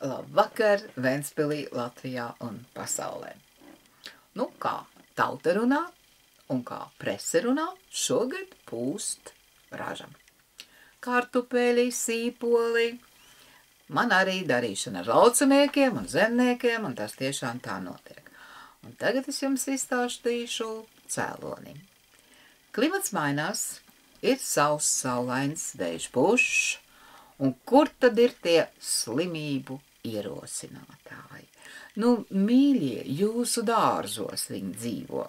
Labvakar Ventspilī, Latvijā un pasaulē. Nu, kā tauta runā un kā prese runā, šogad pūst raža. Kartupeļi, sīpoli. Man arī darīšana ar lauciniekiem un zemniekiem, un tas tiešām tā notiek. Un tagad es jums izstāstīšu cēloni. Klimats mainās, ir sauss, saulains, vējš pušs, un kur tad ir tie slimību ierosinātāji? Nu, mīļie, jūsu dārzos viņi dzīvo.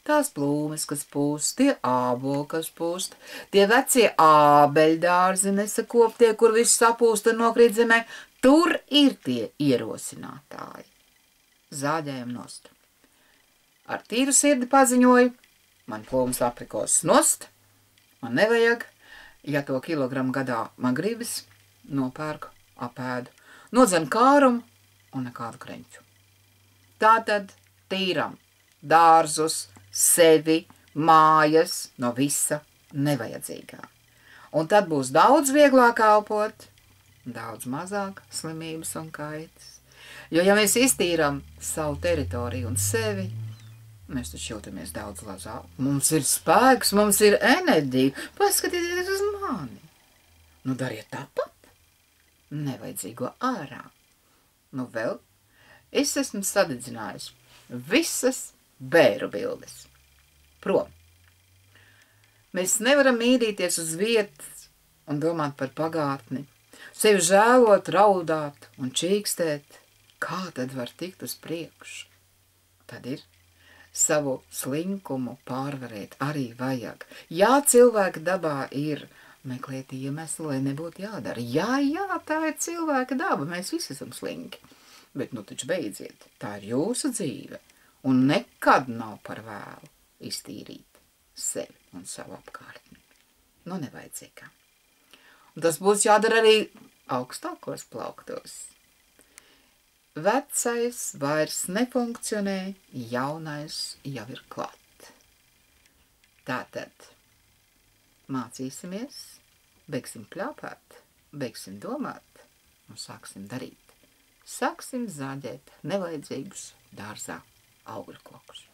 Tās plūmes, kas pūst, tie āboli, kas pūst, tie vecie ābeļdārzi nesakoptie, kur viss sapūst un nokrīt zemē, tur ir tie ierosinātāji. Zāģējam nost. Ar tīru sirdi paziņoju, man plūmes aprikos nost, man nevajag, ja to kilogramu gadā man gribas, nopērku, apēdu, nodzen kārumu un nekādu kreņķu. Tātad tīram dārzus, sevi, mājas no visa nevajadzīgā. Un tad būs daudz vieglāk elpot, daudz mazāk slimības un kaitas. Jo ja mēs iztīram savu teritoriju un sevi, mēs taču jūtamies daudz lazāk. Mums ir spēks, mums ir enerģija. Paskatieties uz mani. Nu, dariet tāpat. Nevajadzīgo ārā. Nu, vēl es esmu sadedzinājis visas bēru bildes. Prom. Mēs nevaram mīdīties uz vietas un domāt par pagātni, sevi žēlot, raudāt un čīkstēt. Kā tad var tikt uz priekšu? Tad ir savu slinkumu pārvarēt arī vajag. Jā, cilvēka dabā ir meklēt iemeslu, lai nebūtu jādara. Jā, tā ir cilvēka daba, mēs visi esam slinki. Bet nu taču beidziet, tā ir jūsu dzīve. Un nekad nav par vēlu iztīrīt sevi un savu apkārtni. Nu, nevajadzīgā. Un tas būs jādara arī augstākos plauktos. Vecais vairs nefunkcionē, jaunais jau ir klāt. Tātad mācīsimies, beigsim pļāpāt, beigsim domāt un sāksim darīt. Sāksim zāģēt nevajadzīgus dārzā augļu kokus.